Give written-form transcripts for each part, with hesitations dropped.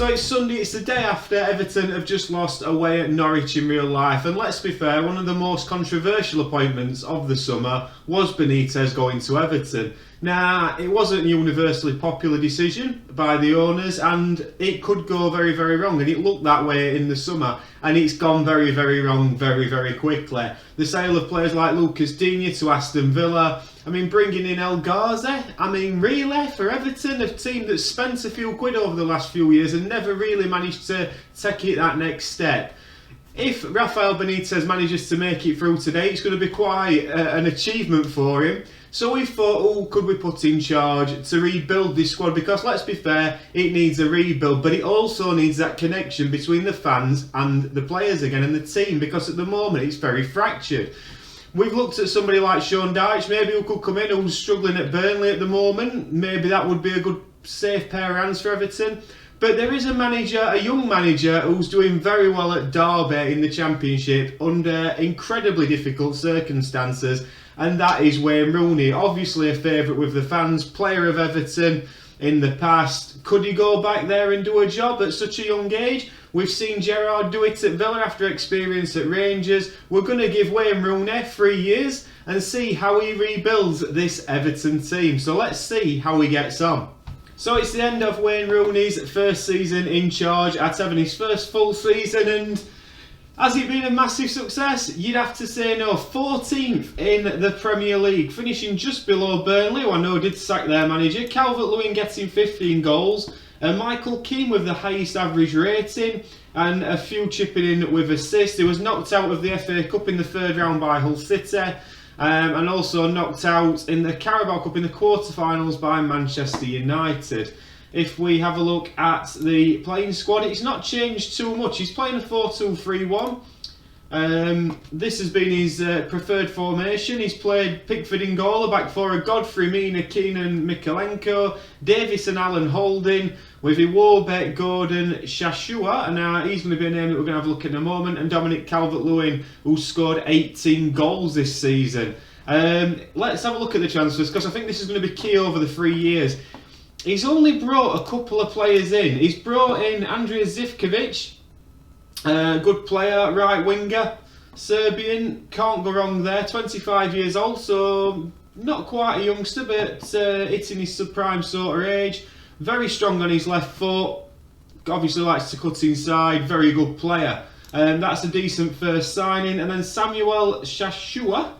So it's Sunday, it's the day after Everton have just lost away at Norwich in real life, and let's be fair, one of the most controversial appointments of the summer was Benitez going to Everton. Now, it wasn't a universally popular decision by the owners, and it could go very, very wrong, and it looked that way in the summer, and it's gone very, very wrong very, very quickly. The sale of players like Lucas Digne to Aston Villa, I mean, bringing in El Ghazi, I mean, really, for Everton, a team that's spent a few quid over the last few years and never really managed to take it that next step. If Rafael Benitez manages to make it through today, it's going to be quite an achievement for him. So we thought, who could we put in charge to rebuild this squad? Because let's be fair, it needs a rebuild, but it also needs that connection between the fans and the players again and the team, because at the moment it's very fractured. We've looked at somebody like Sean Dyche, maybe who could come in, who's struggling at Burnley at the moment. Maybe that would be a good, safe pair of hands for Everton. But there is a manager, a young manager, who's doing very well at Derby in the Championship under incredibly difficult circumstances, and that is Wayne Rooney. Obviously a favourite with the fans, player of Everton in the past. Could he go back there and do a job at such a young age? We've seen Gerrard do it at Villa after experience at Rangers. We're going to give Wayne Rooney 3 years and see how he rebuilds this Everton team. So let's see how he gets on. So it's the end of Wayne Rooney's first season in charge at Everton, his first full season, and has it been a massive success? You'd have to say no. 14th in the Premier League, finishing just below Burnley, who I know did sack their manager. Calvert-Lewin getting 15 goals. Michael Keane with the highest average rating, and a few chipping in with assists. He was knocked out of the FA Cup in the third round by Hull City, and also knocked out in the Carabao Cup in the quarterfinals by Manchester United. If we have a look at the playing squad, it's not changed too much. He's playing a 4-2-3-1. This has been his preferred formation. He's played Pickford in goal, a back four of Godfrey, Mina, Keenan, Mikalenko, Davis and Alan Holding, with Iwobi, Gordon, Shashua, and he's going to be a name that we're going to have a look at in a moment, and Dominic Calvert-Lewin, who scored 18 goals this season. Let's have a look at the transfers, because I think this is going to be key over the 3 years. He's only brought a couple of players in. He's brought in Andrija Zivkovic, good player, right winger, Serbian, can't go wrong there, 25 years old, so not quite a youngster, but hitting his subprime sort of age. Very strong on his left foot, obviously likes to cut inside, very good player. That's a decent first signing. And then Samuel Shashua,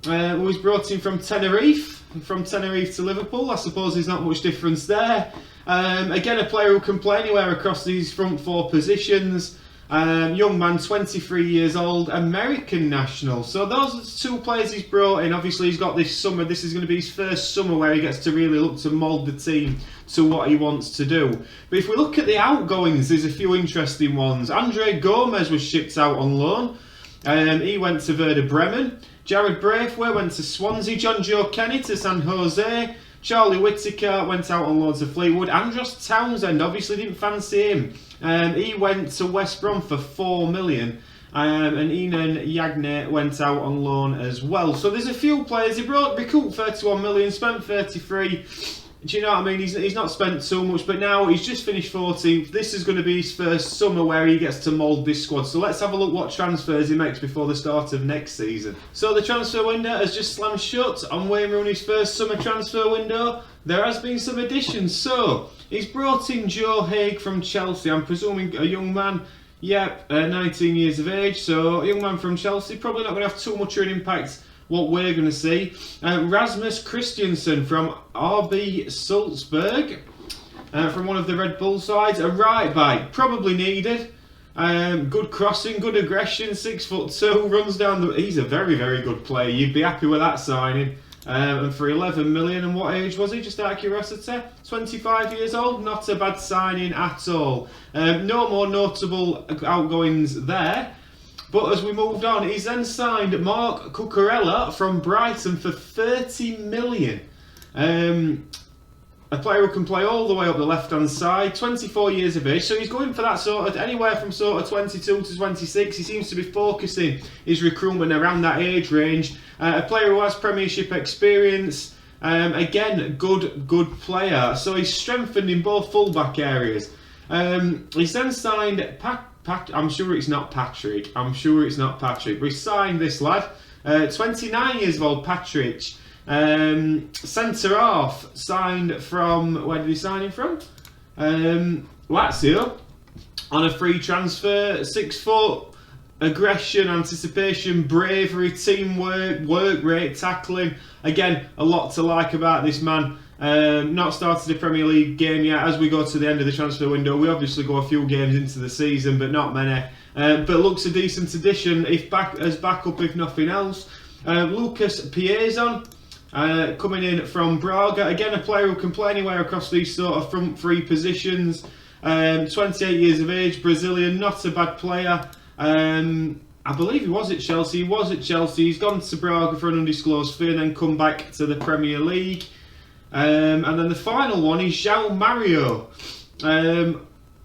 who was brought in from Tenerife to Liverpool. I suppose there's not much difference there. Again, a player who can play anywhere across these front four positions. Young man, 23 years old, American national. So those are the two players he's brought in. Obviously he's got this summer, this is going to be his first summer where he gets to really look to mould the team to what he wants to do. But if we look at the outgoings, there's a few interesting ones. Andre Gomez was shipped out on loan. He went to Werder Bremen. Jared Braithwaite went to Swansea. John Joe Kenny to San Jose. Charlie Whittaker went out on loan to Fleetwood. Andros Townsend obviously didn't fancy him. He went to West Brom for 4 million. And Enan Yagne went out on loan as well. So there's a few players. He recouped 31 million, spent 33. Do you know what I mean? He's not spent too much, but now he's just finished 14th. This is going to be his first summer where he gets to mould this squad. So let's have a look what transfers he makes before the start of next season. So the transfer window has just slammed shut on Wayne Rooney's first summer transfer window. There has been some additions. So he's brought in Joe Haig from Chelsea. I'm presuming a young man. Yep, 19 years of age. So a young man from Chelsea, probably not going to have too much of an impact what we're going to see. Rasmus Christiansen from RB Salzburg, from one of the Red Bull sides. A right back, probably needed. Good crossing, good aggression, 6'2", runs down the... He's a very, very good player. You'd be happy with that signing. And for 11 million, and what age was he, just out of curiosity? 25 years old, not a bad signing at all. No more notable outgoings there. But as we moved on, he's then signed Mark Cocarella from Brighton for 30 million. A player who can play all the way up the left-hand side, 24 years of age. So he's going for that sort of, anywhere from sort of 22 to 26. He seems to be focusing his recruitment around that age range. A player who has Premiership experience. Again, good player. So he's strengthened in both full-back areas. He's then signed I'm sure it's not Patrick. But he signed this lad, 29 years old, Patrick. Centre half, signed from, where did he sign him from? Lazio, on a free transfer. 6 foot, aggression, anticipation, bravery, teamwork, work rate, tackling. Again, a lot to like about this man. Not started a Premier League game yet. As we go to the end of the transfer window, we obviously go a few games into the season, but not many. But looks a decent addition as backup, if nothing else. Lucas Pierzon, coming in from Braga. Again, a player who can play anywhere across these sort of front three positions. 28 years of age, Brazilian, not a bad player. I believe he was at Chelsea. He's gone to Braga for an undisclosed fee and then come back to the Premier League. And then the final one is João Mario.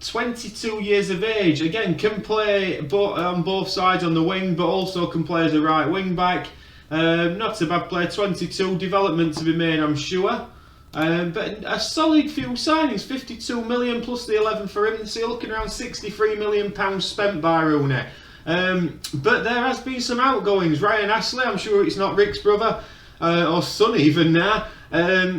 22 years of age. Again, can play on both sides on the wing, but also can play as a right wing back. Not a bad player. 22, development to be made, I'm sure. But a solid few signings. 52 million plus the 11 for him. So you're looking around 63 million pounds spent by Rooney. But there has been some outgoings. Ryan Ashley, I'm sure it's not Rick's brother or son even now.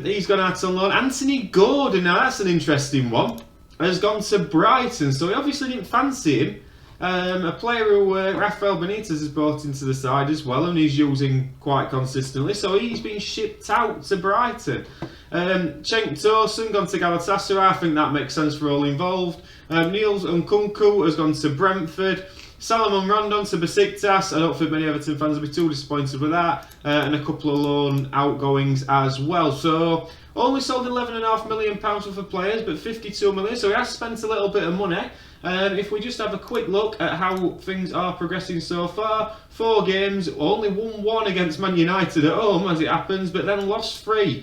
He's gone out on loan. Anthony Gordon, now that's an interesting one, has gone to Brighton, so he obviously didn't fancy him. A player who Rafael Benitez has brought into the side as well, and he's using quite consistently, so he's been shipped out to Brighton. Cenk Tosun gone to Galatasaray. I think that makes sense for all involved. Niels Nkunku has gone to Brentford. Salomon Rondon to Besiktas. I don't think many Everton fans will be too disappointed with that. And a couple of loan outgoings as well. So only sold £11.5 million worth of players, but 52 million. So he has spent a little bit of money. If we just have a quick look at how things are progressing so far, 4 games, only won 1 against Man United at home as it happens, but then lost 3.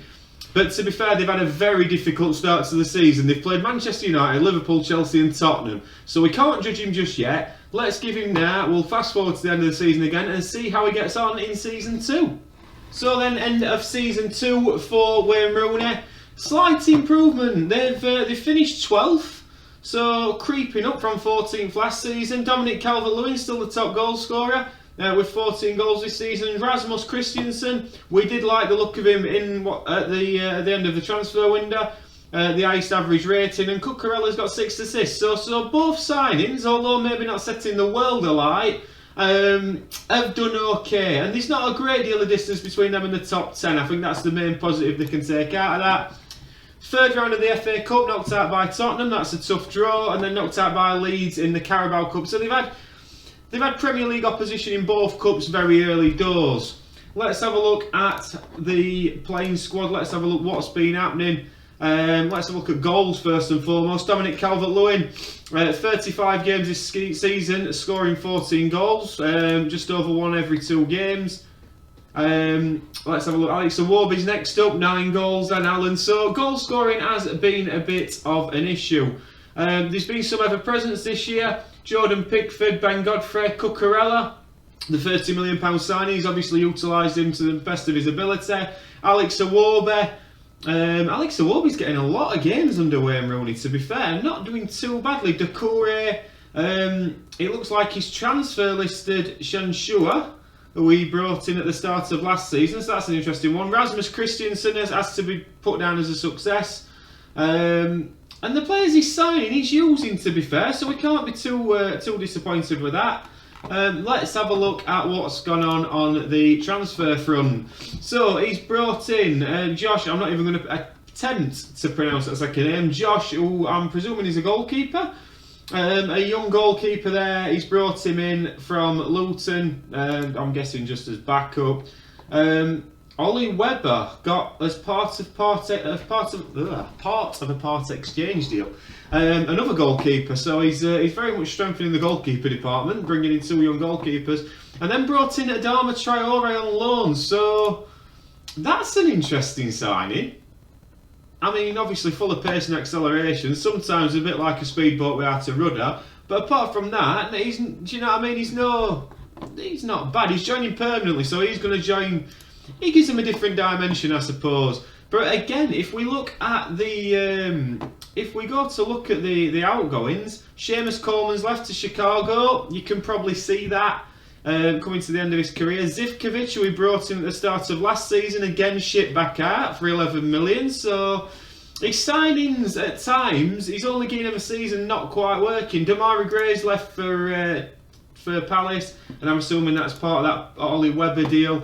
But to be fair, they've had a very difficult start to the season. They've played Manchester United, Liverpool, Chelsea and Tottenham. So we can't judge him just yet. Let's give him that. We'll fast forward to the end of the season again and see how he gets on in Season 2. So then, end of Season 2 for Wayne Rooney. Slight improvement. They've finished 12th. So creeping up from 14th last season. Dominic Calvert-Lewin still the top goal scorer. With 14 goals this season. Rasmus Christensen, we did like the look of him at the end of the transfer window. The highest average rating, and Cocarella's got 6 assists. So both signings, although maybe not setting the world alight, have done okay. And there's not a great deal of distance between them and the top 10. I think that's the main positive they can take out of that. Third round of the FA Cup, knocked out by Tottenham. That's a tough draw, and then knocked out by Leeds in the Carabao Cup. So they've had Premier League opposition in both cups very early doors. Let's have a look at the playing squad. Let's have a look what's been happening. Let's have a look at goals first and foremost. Dominic Calvert-Lewin, 35 games this season, scoring 14 goals, just over 1 every 2 games. Let's have a look. Alex Iwobi's next up, 9 goals, then Alan. So goal scoring has been a bit of an issue. There's been some ever presence this year. Jordan Pickford, Ben Godfrey, Cocarella. The £30 million signing, he's obviously utilised him to the best of his ability. Alex Iwobi. Alex Iwobi's getting a lot of games under Wayne Rooney, to be fair. Not doing too badly. Doucouré, it looks like he's transfer listed Shashua, who he brought in at the start of last season, so that's an interesting one. Rasmus Christensen has to be put down as a success. And the players he's signing, he's using, to be fair, so we can't be too disappointed with that. Let's have a look at what's gone on the transfer front. So he's brought in Josh. I'm not even going to attempt to pronounce that second name. Josh, who I'm presuming is a goalkeeper. A young goalkeeper there. He's brought him in from Luton. I'm guessing just as backup. Ollie Webber got as part of a part exchange deal. Another goalkeeper, so he's very much strengthening the goalkeeper department, bringing in 2 young goalkeepers, and then brought in Adama Traore on loan. So that's an interesting signing. I mean, obviously full of pace and acceleration, sometimes a bit like a speedboat without a rudder. But apart from that, do you know what I mean? He's not bad. He's joining permanently, so he's going to join. He gives him a different dimension, I suppose. But again, if we look at the, if we go to look at the outgoings, Seamus Coleman's left to Chicago. You can probably see that coming to the end of his career. Zivkovic, who we brought in at the start of last season, again shipped back out for 11 million. So his signings at times, he's only getting him a season not quite working. Damari Gray's left for Palace, and I'm assuming that's part of that Ollie Webber deal.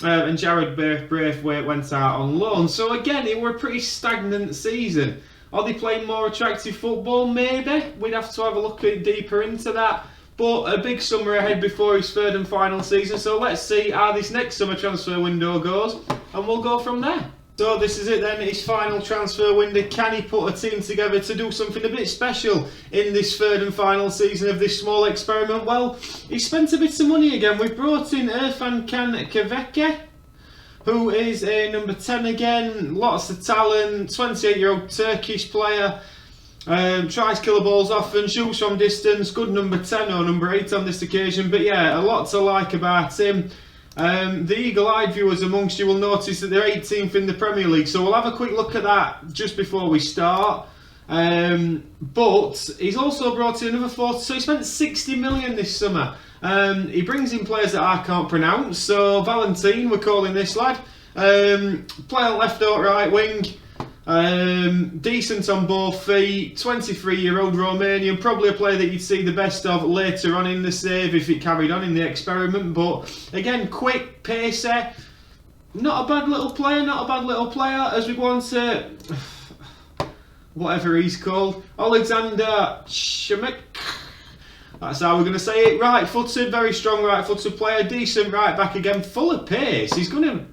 And Jared Braithwaite went out on loan. So again, it were a pretty stagnant season. Are they playing more attractive football? Maybe. We'd have to have a look deeper into that. But a big summer ahead before his third and final season. So let's see how this next summer transfer window goes, and we'll go from there. So this is it then, his final transfer window. Can he put a team together to do something a bit special in this third and final season of this small experiment? Well, he spent a bit of money again. We brought in Irfan Can Keveke, who is a number 10 again, lots of talent, 28-year-old Turkish player. Tries killer balls often, shoots from distance, good number 10 or number 8 on this occasion. But yeah, a lot to like about him. The eagle-eyed viewers amongst you will notice that they're 18th in the Premier League, so we'll have a quick look at that just before we start. But he's also brought in another 40, so he spent 60 million this summer. He brings in players that I can't pronounce, so Valentin, we're calling this lad. Play on left or right wing. Decent on both feet, 23-year-old Romanian, probably a player that you'd see the best of later on in the save if it carried on in the experiment. But again, quick, pacey, not a bad little player, as we go on to whatever he's called, Alexander Shimek. That's how we're going to say it. Right-footed, very strong right-footed player, decent right back again, full of pace. He's going to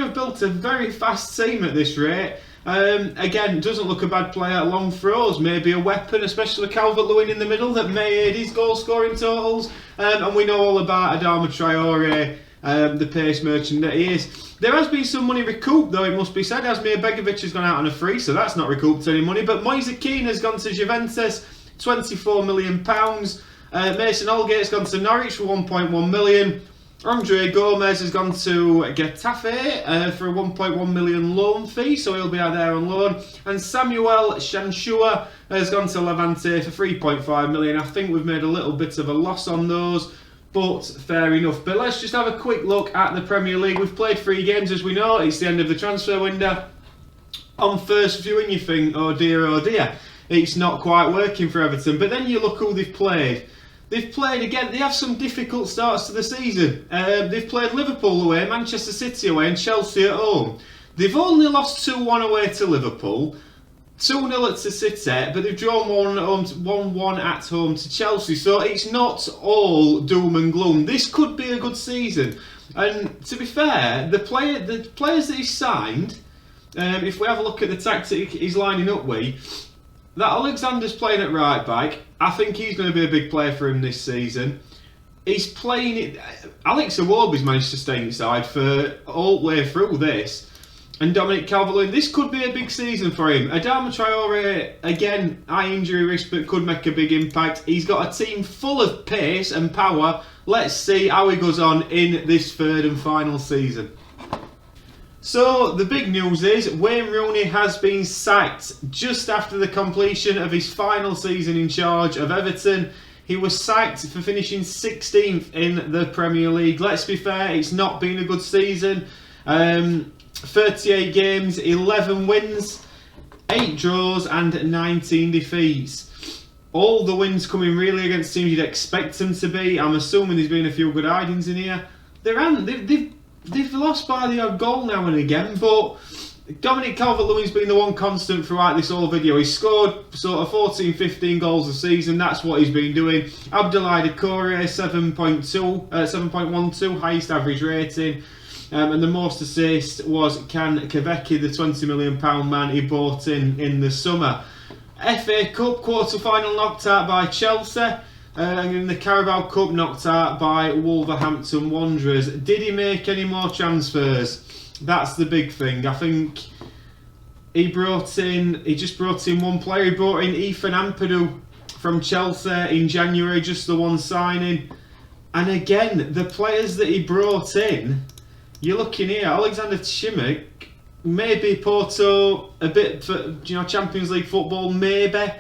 have built a very fast team at this rate. Again, doesn't look a bad player. Long throws, maybe a weapon, especially Calvert-Lewin in the middle that may aid his goal-scoring totals. And we know all about Adama Traore, the pace merchant that he is. There has been some money recouped, though, it must be said. Asmir Begovic has gone out on a free, so that's not recouped any money. But Moise Keane has gone to Juventus, £24 million. Mason Holgate's gone to Norwich for 1.1 million. Andre Gomez has gone to Getafe for a 1.1 million loan fee, so he'll be out there on loan. And Samuel Shashua has gone to Levante for 3.5 million. I think we've made a little bit of a loss on those, but fair enough. But let's just have a quick look at the Premier League. We've played 3 games, as we know. It's the end of the transfer window. On first viewing, you think, oh dear, it's not quite working for Everton. But then you look who they've played. They've played again, they have some difficult starts to the season. They've played Liverpool away, Manchester City away and Chelsea at home. They've only lost 2-1 away to Liverpool, 2-0 to City, but they've drawn 1-1 at home to Chelsea. So it's not all doom and gloom. This could be a good season. And to be fair, the players that he's signed, if we have a look at the tactic he's lining up with, that Alexander's playing at right back. I think he's going to be a big player for him this season. He's playing it. Alex Iwobi's managed to stay inside for all the way through this. And Dominic Calvert-Lewin, this could be a big season for him. Adama Traore, again, high injury risk, but could make a big impact. He's got a team full of pace and power. Let's see how he goes on in this third and final season. So the big news is Wayne Rooney has been sacked just after the completion of his final season in charge of Everton. He was sacked for finishing 16th in the Premier League. Let's be fair, it's not been a good season. 38 games, 11 wins, 8 draws and 19 defeats. All the wins coming really against teams you'd expect them to be. I'm assuming there's been a few good hidings in here. They've lost by the odd goal now and again, but Dominic Calvert-Lewin's been the one constant throughout this whole video. He's scored sort of 14-15 goals a season. That's what he's been doing. Abdoulaye Doucouré, 7.12, highest average rating. And the most assist was Can Keveke, the £20 million man he bought in the summer. FA Cup quarter-final knocked out by Chelsea. And in the Carabao Cup knocked out by Wolverhampton Wanderers. Did he make any more transfers? That's the big thing. I think he just brought in one player. He brought in Ethan Ampadu from Chelsea in January, just the one signing. And again, the players that he brought in, you're looking here, Alexander Shimek, maybe Porto a bit for Champions League football, maybe.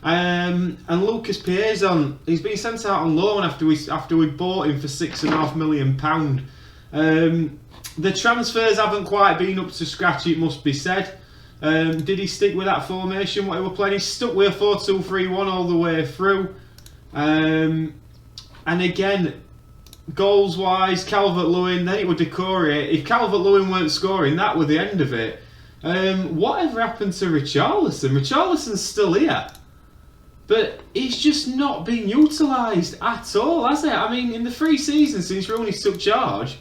And Lucas Pierzon, he's been sent out on loan after we bought him for £6.5 million. The transfers haven't quite been up to scratch, it must be said. Did he stick with that formation, what he were playing? He stuck with a 4-2-3-1 all the way through. And again, goals wise, Calvert-Lewin, then it would Decore. If Calvert-Lewin weren't scoring, that was the end of it. Whatever happened to Richarlison? Richarlison's still here, but he's just not been utilised at all, has it? I mean, in the 3 seasons since Rooney took charge,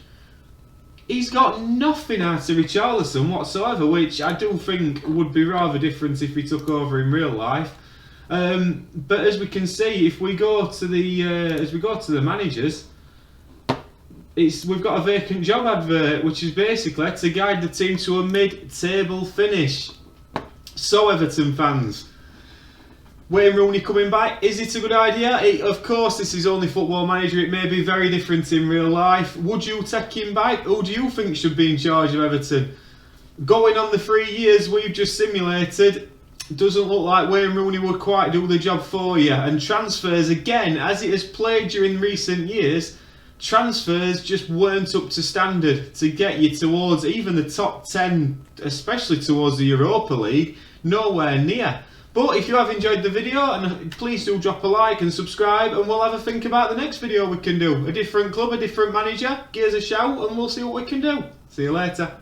he's got nothing out of Richarlison whatsoever, which I do think would be rather different if he took over in real life. But as we can see, if we go to the managers, we've got a vacant job advert, which is basically to guide the team to a mid-table finish. So Everton fans, Wayne Rooney coming back, is it a good idea? Of course, this is only Football Manager, it may be very different in real life. Would you take him back? Who do you think should be in charge of Everton? Going on the 3 years we've just simulated, doesn't look like Wayne Rooney would quite do the job for you. And transfers, again, as it has played during recent years, transfers just weren't up to standard to get you towards even the top 10, especially towards the Europa League, nowhere near. But if you have enjoyed the video, and please do drop a like and subscribe, and we'll have a think about the next video we can do. A different club, a different manager, give us a shout and we'll see what we can do. See you later.